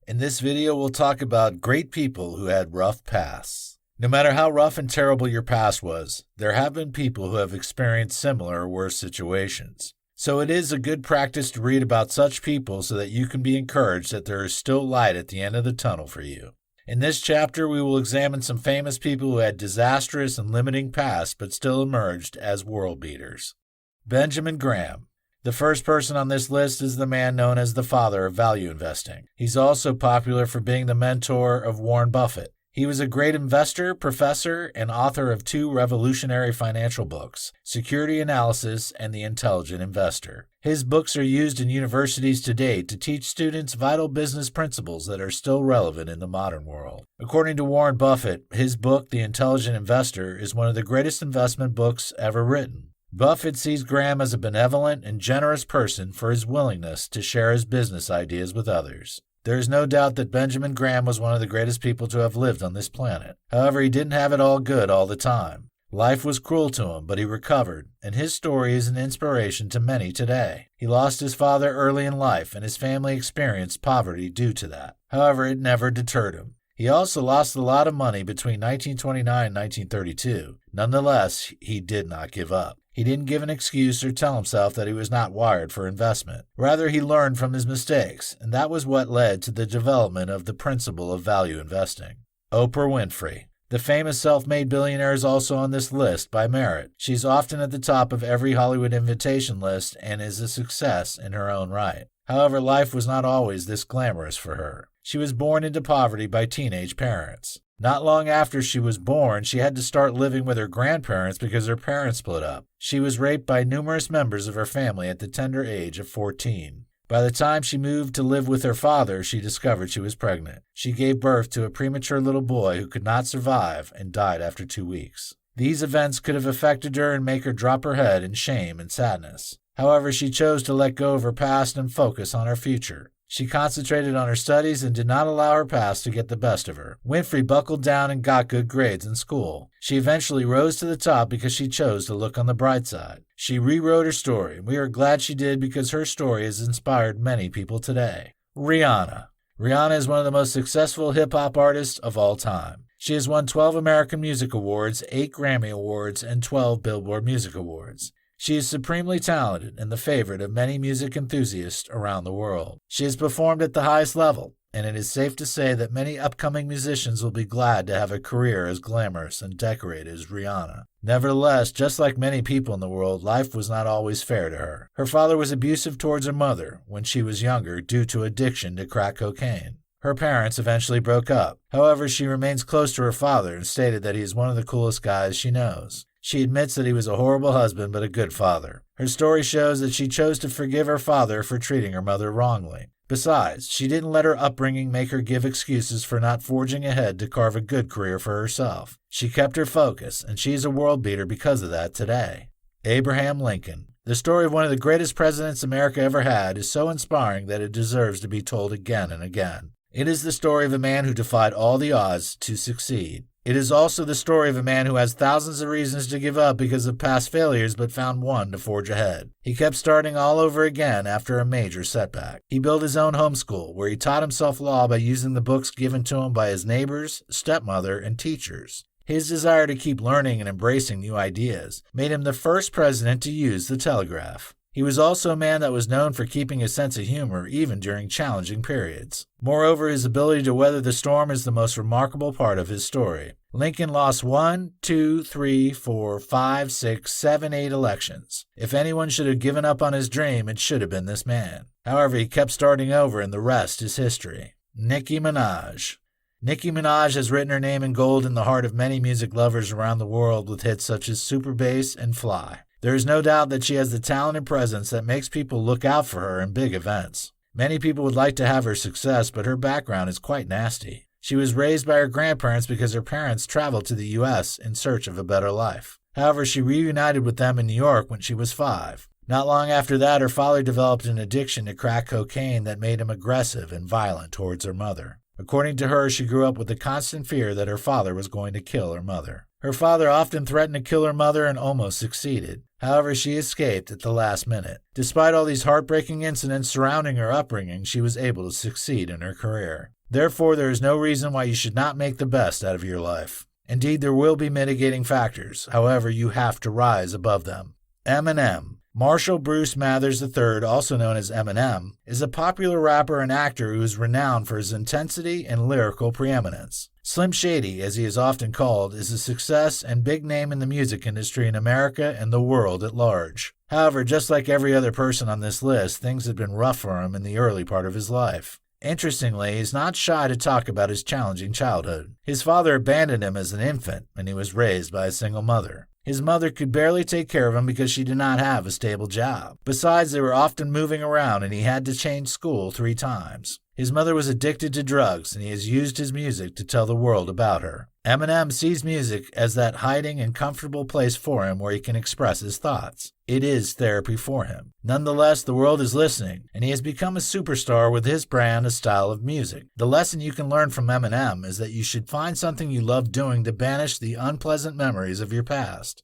In this video, we'll talk about great people who had rough pasts. No matter how rough and terrible your past was, there have been people who have experienced similar or worse situations. So it is a good practice to read about such people so that you can be encouraged that there is still light at the end of the tunnel for you. In this chapter, we will examine some famous people who had disastrous and limiting pasts but still emerged as world beaters. Benjamin Graham. The first person on this list is the man known as the father of value investing. He's also popular for being the mentor of Warren Buffett. He was a great investor, professor, and author of 2 revolutionary financial books, Security Analysis and The Intelligent Investor. His books are used in universities today to teach students vital business principles that are still relevant in the modern world. According to Warren Buffett, his book, The Intelligent Investor, is one of the greatest investment books ever written. Buffett sees Graham as a benevolent and generous person for his willingness to share his business ideas with others. There is no doubt that Benjamin Graham was one of the greatest people to have lived on this planet. However, he didn't have it all good all the time. Life was cruel to him, but he recovered, and his story is an inspiration to many today. He lost his father early in life, and his family experienced poverty due to that. However, it never deterred him. He also lost a lot of money between 1929 and 1932. Nonetheless, he did not give up. He didn't give an excuse or tell himself that he was not wired for investment. Rather, he learned from his mistakes, and that was what led to the development of the principle of value investing. Oprah Winfrey. The famous self-made billionaire is also on this list by merit. She's often at the top of every Hollywood invitation list and is a success in her own right. However, life was not always this glamorous for her. She was born into poverty by teenage parents. Not long after she was born, she had to start living with her grandparents because her parents split up. She was raped by numerous members of her family at the tender age of 14. By the time she moved to live with her father, she discovered she was pregnant. She gave birth to a premature little boy who could not survive and died after 2 weeks. These events could have affected her and make her drop her head in shame and sadness. However, she chose to let go of her past and focus on her future. She concentrated on her studies and did not allow her past to get the best of her. Winfrey buckled down and got good grades in school. She eventually rose to the top because she chose to look on the bright side. She rewrote her story, and we are glad she did because her story has inspired many people today. Rihanna. Rihanna is one of the most successful hip-hop artists of all time. She has won 12 American Music Awards, 8 Grammy Awards, and 12 Billboard Music Awards. She is supremely talented and the favorite of many music enthusiasts around the world. She has performed at the highest level, and it is safe to say that many upcoming musicians will be glad to have a career as glamorous and decorated as Rihanna. Nevertheless, just like many people in the world, life was not always fair to her. Her father was abusive towards her mother when she was younger due to addiction to crack cocaine. Her parents eventually broke up. However, she remains close to her father and stated that he is one of the coolest guys she knows. She admits that he was a horrible husband but a good father. Her story shows that she chose to forgive her father for treating her mother wrongly. Besides, she didn't let her upbringing make her give excuses for not forging ahead to carve a good career for herself. She kept her focus, and she is a world beater because of that today. Abraham Lincoln. The story of one of the greatest presidents America ever had is so inspiring that it deserves to be told again and again. It is the story of a man who defied all the odds to succeed. It is also the story of a man who has thousands of reasons to give up because of past failures but found one to forge ahead. He kept starting all over again after a major setback. He built his own homeschool where he taught himself law by using the books given to him by his neighbors, stepmother, and teachers. His desire to keep learning and embracing new ideas made him the first president to use the telegraph. He was also a man that was known for keeping a sense of humor even during challenging periods. Moreover, his ability to weather the storm is the most remarkable part of his story. Lincoln lost 1, 2, 3, 4, 5, 6, 7, 8 elections. If anyone should have given up on his dream, it should have been this man. However, he kept starting over and the rest is history. Nicki Minaj. Nicki Minaj has written her name in gold in the heart of many music lovers around the world with hits such as Super Bass and Fly. There is no doubt that she has the talent and presence that makes people look out for her in big events. Many people would like to have her success, but her background is quite nasty. She was raised by her grandparents because her parents traveled to the U.S. in search of a better life. However, she reunited with them in New York when she was 5. Not long after that, her father developed an addiction to crack cocaine that made him aggressive and violent towards her mother. According to her, she grew up with the constant fear that her father was going to kill her mother. Her father often threatened to kill her mother and almost succeeded. However, she escaped at the last minute. Despite all these heartbreaking incidents surrounding her upbringing, she was able to succeed in her career. Therefore, there is no reason why you should not make the best out of your life. Indeed, there will be mitigating factors. However, you have to rise above them. Eminem. Marshall Bruce Mathers III, also known as Eminem, is a popular rapper and actor who is renowned for his intensity and lyrical preeminence. Slim Shady, as he is often called, is a success and big name in the music industry in America and the world at large. However, just like every other person on this list, things have been rough for him in the early part of his life. Interestingly, he's not shy to talk about his challenging childhood. His father abandoned him as an infant, and he was raised by a single mother. His mother could barely take care of him because she did not have a stable job. Besides, they were often moving around and he had to change school 3 times. His mother was addicted to drugs and he has used his music to tell the world about her. Eminem sees music as that hiding and comfortable place for him where he can express his thoughts. It is therapy for him. Nonetheless, the world is listening, and he has become a superstar with his brand and style of music. The lesson you can learn from Eminem is that you should find something you love doing to banish the unpleasant memories of your past.